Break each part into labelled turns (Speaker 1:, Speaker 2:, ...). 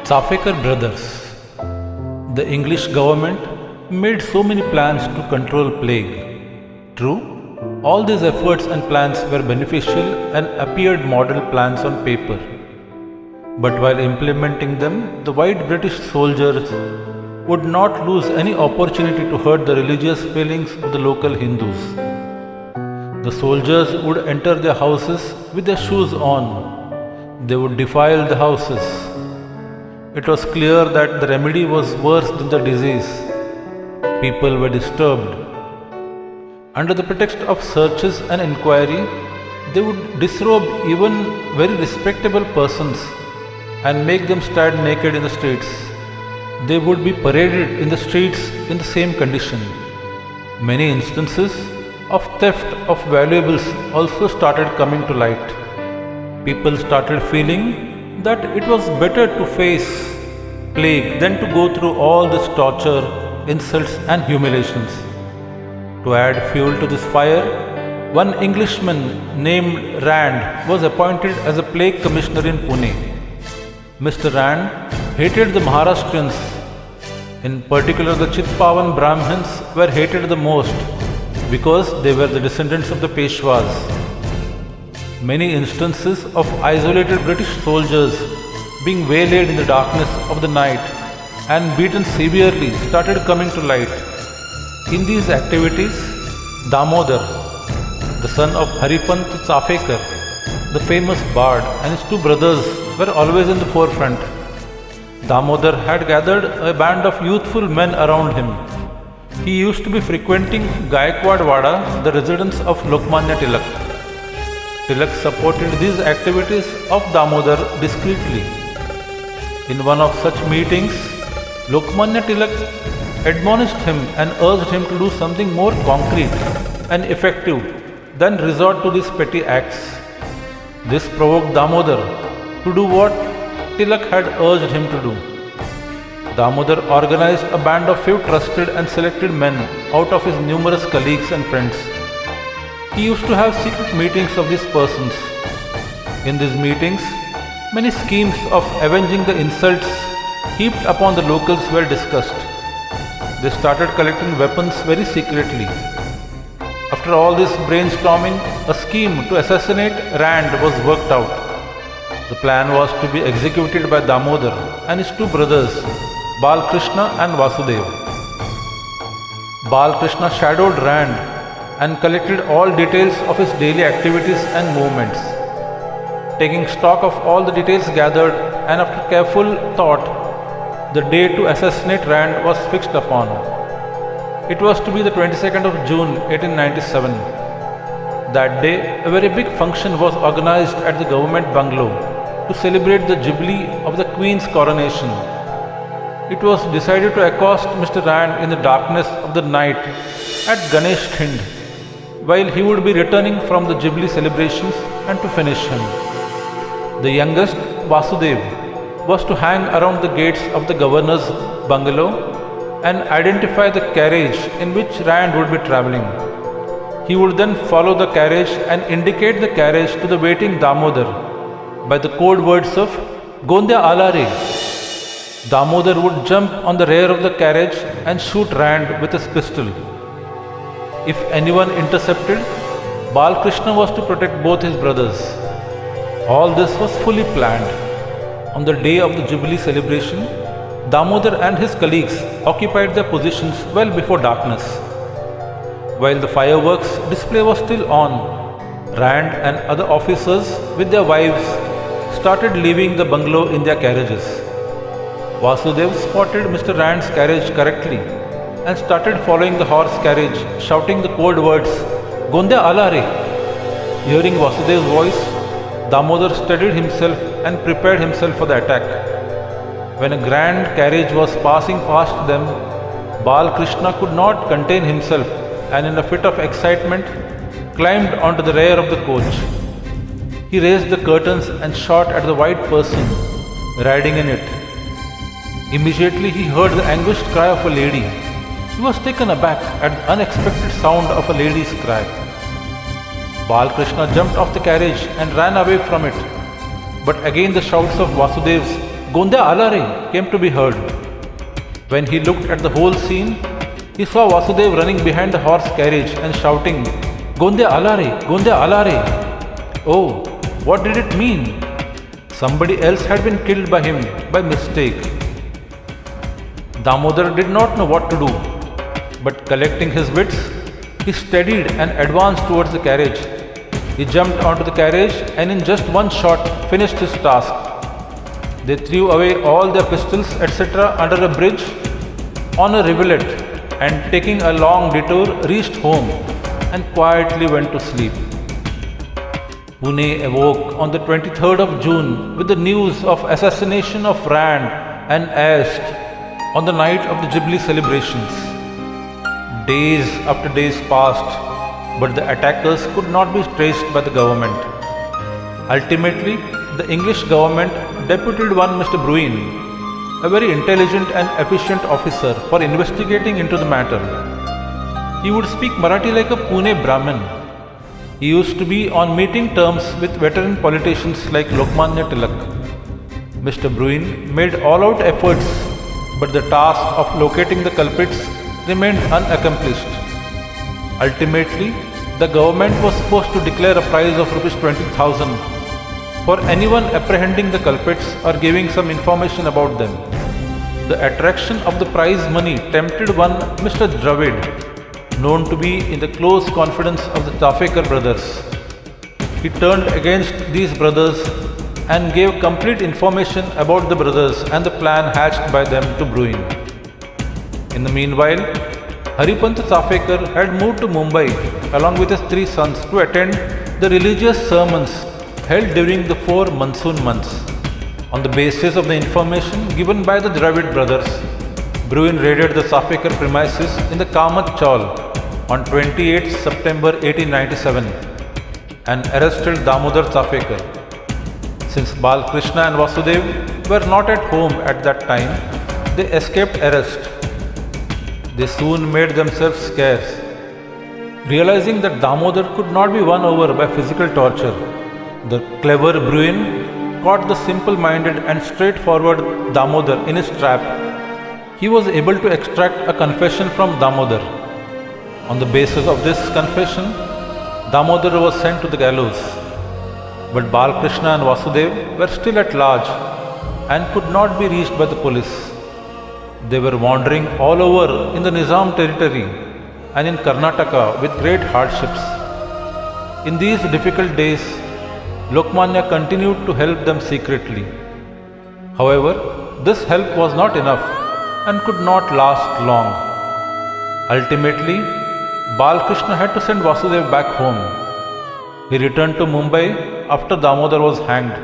Speaker 1: Safekar brothers. The English government made so many plans to control plague. True, all these efforts and plans were beneficial and appeared model plans on paper. But while implementing them, the white British soldiers would not lose any opportunity to hurt the religious feelings of the local Hindus. The soldiers would enter their houses with their shoes on. They would defile the houses. It was clear that the remedy was worse than the disease. People were disturbed. Under the pretext of searches and inquiry, they would disrobe even very respectable persons and make them stand naked in the streets. They would be paraded in the streets in the same condition. Many instances of theft of valuables also started coming to light. People started feeling that it was better to face plague than to go through all this torture, insults and humiliations. To add fuel to this fire, one Englishman named Rand was appointed as a plague commissioner in Pune. Mr. Rand hated the Maharashtrians. In particular, the Chitpavan Brahmins were hated the most because they were the descendants of the Peshwas. Many instances of isolated British soldiers being waylaid in the darkness of the night and beaten severely started coming to light. In these activities, Damodar, the son of Haripant Safekar, the famous bard, and his two brothers were always in the forefront. Damodar had gathered a band of youthful men around him. He used to be frequenting Gaikwad Wada, the residence of Lokmanya Tilak. Tilak supported these activities of Damodar discreetly. In one of such meetings, Lokmanya Tilak admonished him and urged him to do something more concrete and effective than resort to these petty acts. This provoked Damodar to do what Tilak had urged him to do. Damodar organized a band of few trusted and selected men out of his numerous colleagues and friends. He used to have secret meetings of these persons. In these meetings, many schemes of avenging the insults heaped upon the locals were discussed. They started collecting weapons very secretly. After all this brainstorming, a scheme to assassinate Rand was worked out. The plan was to be executed by Damodar and his two brothers, Balkrishna and Vasudev. Balkrishna shadowed Rand and collected all details of his daily activities and movements. Taking stock of all the details gathered and after careful thought, the day to assassinate Rand was fixed upon. It was to be the 22nd of June 1897. That day, a very big function was organized at the government bungalow to celebrate the jubilee of the Queen's coronation. It was decided to accost Mr. Rand in the darkness of the night at Ganesh Thind, while he would be returning from the jubilee celebrations and to finish him. The youngest, Vasudev, was to hang around the gates of the governor's bungalow and identify the carriage in which Rand would be travelling. He would then follow the carriage and indicate the carriage to the waiting Damodar by the code words of Gondya Alare. Damodar would jump on the rear of the carriage and shoot Rand with his pistol. If anyone intercepted, Balkrishna was to protect both his brothers. All this was fully planned. On the day of the Jubilee celebration, Damodar and his colleagues occupied their positions well before darkness. While the fireworks display was still on, Rand and other officers with their wives started leaving the bungalow in their carriages. Vasudev spotted Mr. Rand's carriage correctly and started following the horse carriage, shouting the code words, Gondya Alare. Hearing Vasudev's voice, Damodar steadied himself and prepared himself for the attack. When a grand carriage was passing past them, Balkrishna could not contain himself and in a fit of excitement climbed onto the rear of the coach. He raised the curtains and shot at the white person riding in it. Immediately he heard the anguished cry of a lady. He was taken aback at the unexpected sound of a lady's cry. Balkrishna jumped off the carriage and ran away from it. But again the shouts of Vasudev's Gondya Alare came to be heard. When he looked at the whole scene, he saw Vasudev running behind the horse carriage and shouting, Gondya Alare! Gondya Alare! Oh, what did it mean? Somebody else had been killed by him by mistake. Damodar did not know what to do, but collecting his wits, he steadied and advanced towards the carriage. He jumped onto the carriage and in just one shot finished his task. They threw away all their pistols, etc. under a bridge on a rivulet and taking a long detour reached home and quietly went to sleep. Pune awoke on the 23rd of June with the news of assassination of Rand and Ast on the night of the Jubilee celebrations. Days after days passed, but the attackers could not be traced by the government. Ultimately, the English government deputed one Mr. Bruin, a very intelligent and efficient officer, for investigating into the matter. He would speak Marathi like a Pune Brahmin. He used to be on meeting terms with veteran politicians like Lokmanya Tilak. Mr. Bruin made all-out efforts, but the task of locating the culprits remained unaccomplished. Ultimately, the government was forced to declare a prize of Rs 20,000 for anyone apprehending the culprits or giving some information about them. The attraction of the prize money tempted one Mr. Dravid, known to be in the close confidence of the Chafekar brothers. He turned against these brothers and gave complete information about the brothers and the plan hatched by them to Bruin. In the meanwhile, Haripant Chafekar had moved to Mumbai along with his 3 sons to attend the religious sermons held during the 4 monsoon months. On the basis of the information given by the Dravid brothers, Bruin raided the Chafekar premises in the Kamat Chaul on 28 September 1897 and arrested Damodar Chafekar. Since Balkrishna and Vasudev were not at home at that time, they escaped arrest. They soon made themselves scarce. Realizing that Damodar could not be won over by physical torture, the clever Bruin caught the simple-minded and straightforward Damodar in his trap. He was able to extract a confession from Damodar. On the basis of this confession, Damodar was sent to the gallows. But Balkrishna and Vasudev were still at large and could not be reached by the police. They were wandering all over in the Nizam territory and in Karnataka with great hardships. In these difficult days, Lokmanya continued to help them secretly. However, this help was not enough and could not last long. Ultimately, Balkrishna had to send Vasudev back home. He returned to Mumbai after Damodar was hanged.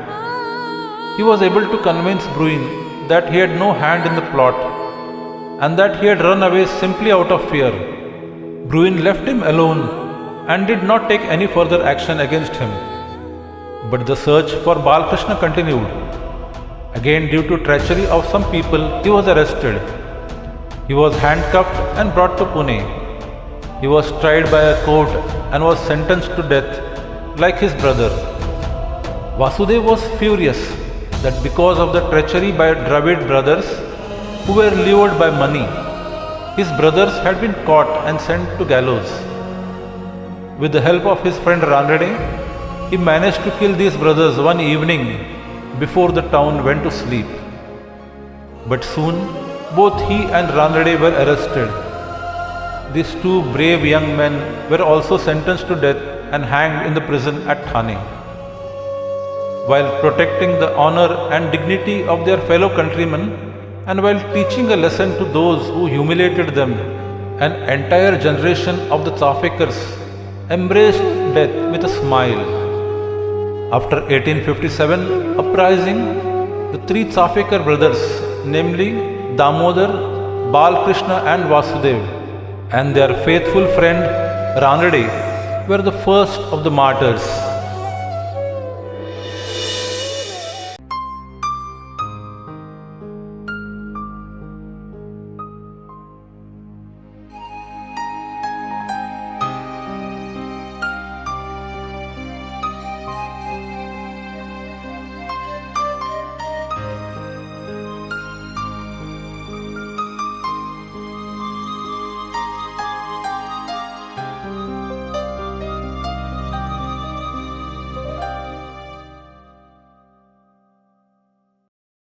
Speaker 1: He was able to convince Bruin that he had no hand in the plot and that he had run away simply out of fear. Bruin left him alone and did not take any further action against him. But the search for Balkrishna continued. Again, due to treachery of some people, he was arrested. He was handcuffed and brought to Pune. He was tried by a court and was sentenced to death like his brother. Vasudev was furious that because of the treachery by Dravid brothers, who were lured by money, his brothers had been caught and sent to gallows. With the help of his friend Ranade, he managed to kill these brothers one evening before the town went to sleep. But soon, both he and Ranade were arrested. These 2 brave young men were also sentenced to death and hanged in the prison at Thane. While protecting the honor and dignity of their fellow countrymen and while teaching a lesson to those who humiliated them, an entire generation of the Chafekars embraced death with a smile. After 1857 uprising, the 3 Chafekar brothers, namely Damodar, Balkrishna and Vasudev, and their faithful friend Ranade, were the first of the martyrs.